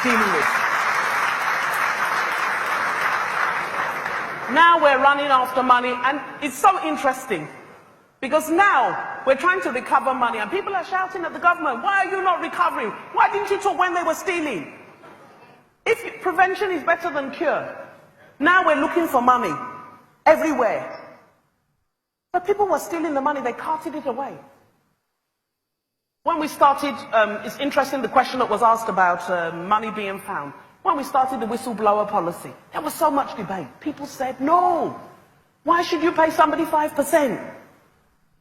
dealing with. Now we're running after money, and it's so interesting because now we're trying to recover money and people are shouting at the government, why are you not recovering? Why didn't you talk when they were stealing? If prevention is better than cure, now we're looking for money everywhere. But people were stealing the money, they carted it away. When we started, it's interesting the question that was asked about money being found. When we started the whistleblower policy, there was so much debate. People said, no, why should you pay somebody 5%?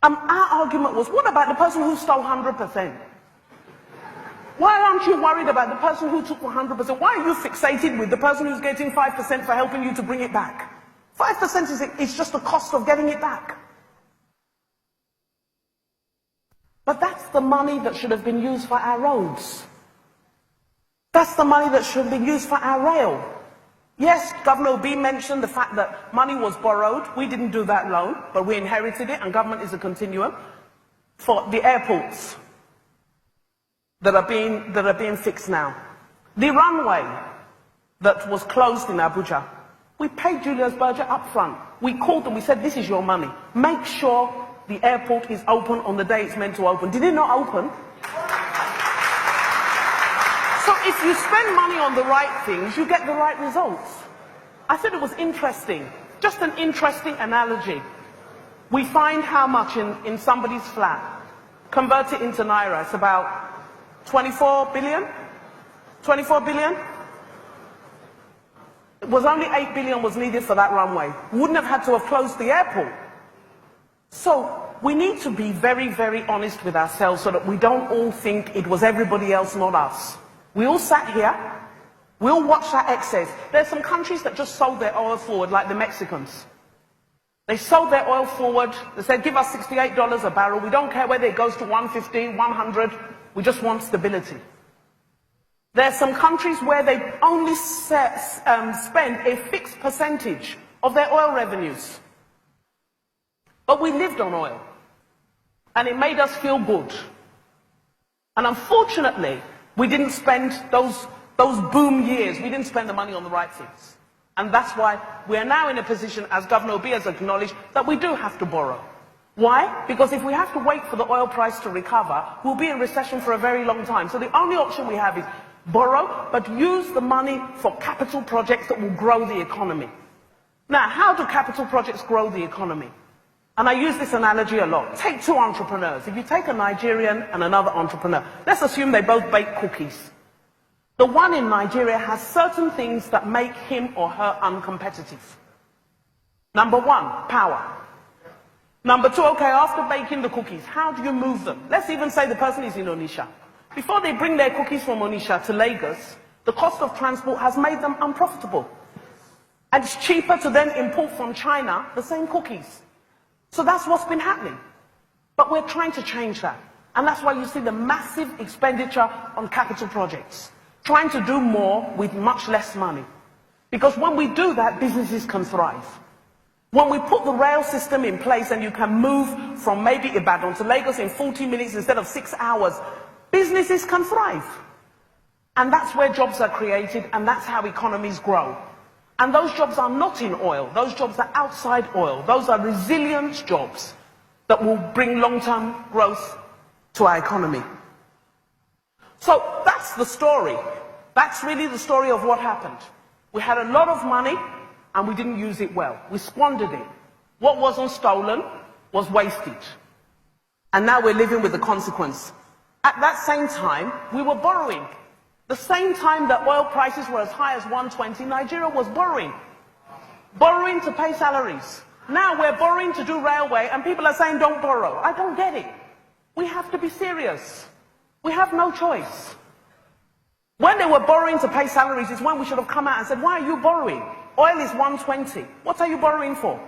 Our argument was, what about the person who stole 100%? Why aren't you worried about the person who took 100%? Why are you fixated with the person who's getting 5% for helping you to bring it back? 5% is just the cost of getting it back. But that's the money that should have been used for our roads. That's the money that should have been used for our rail. Yes, Governor Obi mentioned the fact that money was borrowed. We didn't do that loan, but we inherited it, and government is a continuum for the airports that are being fixed now. The runway that was closed in Abuja, we paid Julius Berger up front. We called them, we said, this is your money. Make sure the airport is open on the day it's meant to open. Did it not open? So if you spend money on the right things, you get the right results. I thought it was interesting, just an interesting analogy. We find how much in somebody's flat. Convert it into Naira, it's about 24 billion? 24 billion? It was only 8 billion was needed for that runway. Wouldn't have had to have closed the airport. So we need to be very, very honest with ourselves so that we don't all think it was everybody else, not us. We all sat here, we all watched that excess. There's some countries that just sold their oil forward, like the Mexicans. They sold their oil forward, they said, give us $68 a barrel, we don't care whether it goes to 150, 100, we just want stability. There's some countries where they only spend a fixed percentage of their oil revenues. But we lived on oil, and it made us feel good. And unfortunately, we didn't spend those boom years, we didn't spend the money on the right things. And that's why we are now in a position, as Governor Obi has acknowledged, that we do have to borrow. Why? Because if we have to wait for the oil price to recover, we'll be in recession for a very long time. So the only option we have is borrow, but use the money for capital projects that will grow the economy. Now, how do capital projects grow the economy? And I use this analogy a lot. Take two entrepreneurs. If you take a Nigerian and another entrepreneur, let's assume they both bake cookies. The one in Nigeria has certain things that make him or her uncompetitive. Number one, power. Number two, okay, after baking the cookies, how do you move them? Let's even say the person is in Onitsha. Before they bring their cookies from Onitsha to Lagos, the cost of transport has made them unprofitable. And it's cheaper to then import from China the same cookies. So that's what's been happening. But we're trying to change that. And that's why you see the massive expenditure on capital projects. Trying to do more with much less money. Because when we do that, businesses can thrive. When we put the rail system in place and you can move from maybe Ibadan to Lagos in 40 minutes instead of 6 hours, businesses can thrive. And that's where jobs are created, and that's how economies grow. And those jobs are not in oil. Those jobs are outside oil. Those are resilient jobs that will bring long-term growth to our economy. So that's the story. That's really the story of what happened. We had a lot of money and we didn't use it well. We squandered it. What wasn't stolen was wasted. And now we're living with the consequence. At that same time, we were borrowing. The same time that oil prices were as high as 120, Nigeria was borrowing. Borrowing to pay salaries. Now we're borrowing to do railway and people are saying don't borrow. I don't get it. We have to be serious. We have no choice. When they were borrowing to pay salaries is when we should have come out and said, why are you borrowing? Oil is 120. What are you borrowing for?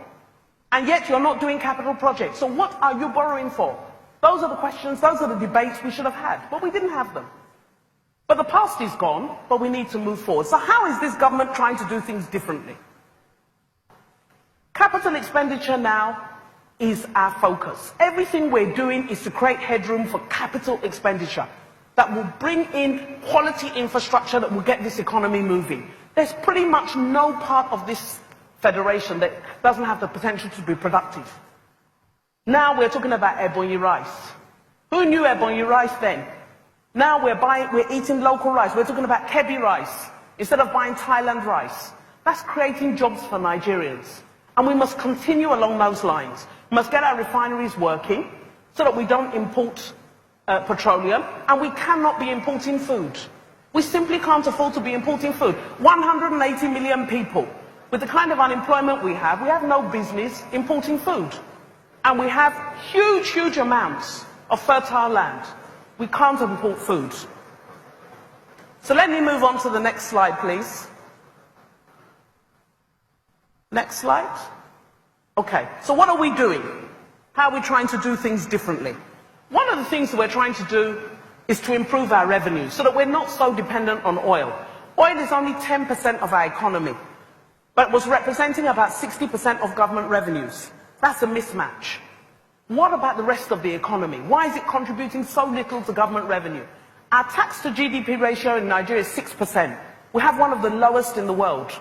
And yet you're not doing capital projects. So what are you borrowing for? Those are the questions, those are the debates we should have had. But we didn't have them. But the past is gone, but we need to move forward. So how is this government trying to do things differently? Capital expenditure now is our focus. Everything we're doing is to create headroom for capital expenditure. that will bring in quality infrastructure that will get this economy moving. There's pretty much no part of this federation that doesn't have the potential to be productive. Now we're talking about Ebonyi rice. Who knew Ebonyi rice then? Now we're eating local rice. We're talking about Kemi rice instead of buying Thailand rice. That's creating jobs for Nigerians. And we must continue along those lines. We must get our refineries working so that we don't import petroleum, and we cannot be importing food. We simply can't afford to be importing food. 180 million people. With the kind of unemployment we have no business importing food. And we have huge, huge amounts of fertile land. We can't import food. So let me move on to the next slide, please. Next slide. Okay, so what are we doing? How are we trying to do things differently? One of the things that we're trying to do is to improve our revenue so that we're not so dependent on oil. Oil is only 10% of our economy, but was representing about 60% of government revenues. That's a mismatch. What about the rest of the economy? Why is it contributing so little to government revenue? Our tax to GDP ratio in Nigeria is 6%. We have one of the lowest in the world.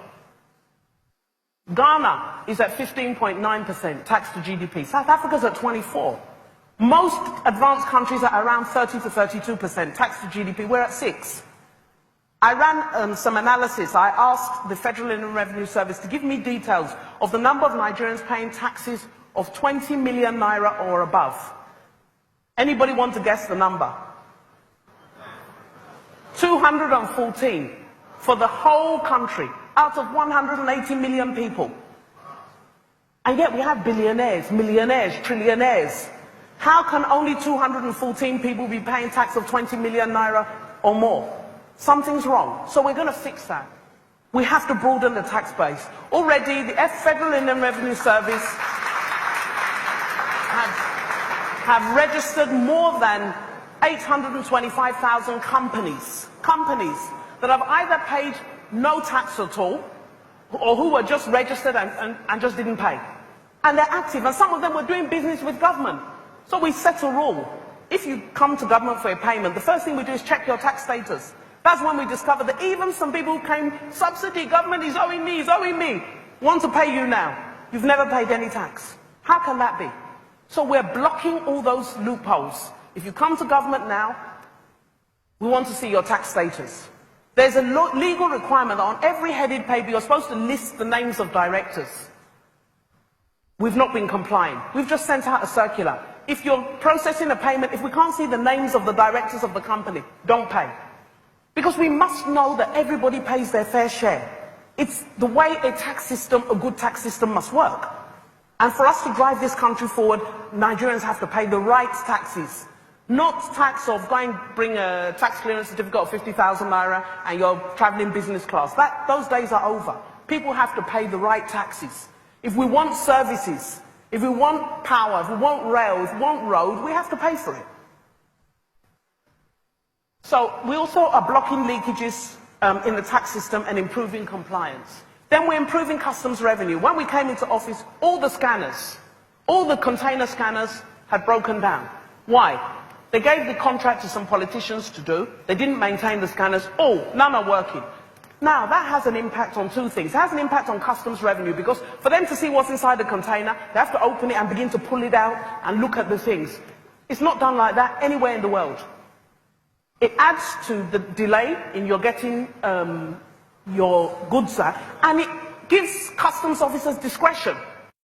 Ghana is at 15.9% tax to GDP. South Africa's at 24%. Most advanced countries are around 30 to 32% tax to GDP. We're at 6%. I ran some analysis. I asked the Federal Inland Revenue Service to give me details of the number of Nigerians paying taxes of 20 million naira or above. Anybody want to guess the number? 214 for the whole country out of 180 million people. And yet we have billionaires, millionaires, trillionaires. How can only 214 people be paying tax of 20 million naira or more? Something's wrong. So we're going to fix that. We have to broaden the tax base. Already, the Federal Inland Revenue Service have registered more than 825,000 companies that have either paid no tax at all, or who were just registered and just didn't pay. And they're active, and some of them were doing business with government. So we set a rule. If you come to government for a payment, the first thing we do is check your tax status. That's when we discover that even some people who claim subsidy, government is owing me, want to pay you now. You've never paid any tax. How can that be? So we're blocking all those loopholes. If you come to government now, we want to see your tax status. There's a legal requirement that on every headed paper you're supposed to list the names of directors. We've not been complying. We've just sent out a circular. If you're processing a payment, if we can't see the names of the directors of the company, don't pay. Because we must know that everybody pays their fair share. It's the way a tax system, a good tax system must work. And for us to drive this country forward, Nigerians have to pay the right taxes. Not tax of going bring a tax clearance certificate of 50,000 naira and you're traveling business class. Those days are over. People have to pay the right taxes. If we want services, if we want power, if we want rail, if we want road, we have to pay for it. So we also are blocking leakages in the tax system and improving compliance. Then we're improving customs revenue. When we came into office, all the scanners, all the container scanners had broken down. Why? They gave the contract to some politicians to do. They didn't maintain the scanners. Oh, none are working. Now, that has an impact on two things. It has an impact on customs revenue because for them to see what's inside the container, they have to open it and begin to pull it out and look at the things. It's not done like that anywhere in the world. It adds to the delay in your getting your goods out, and it gives customs officers discretion.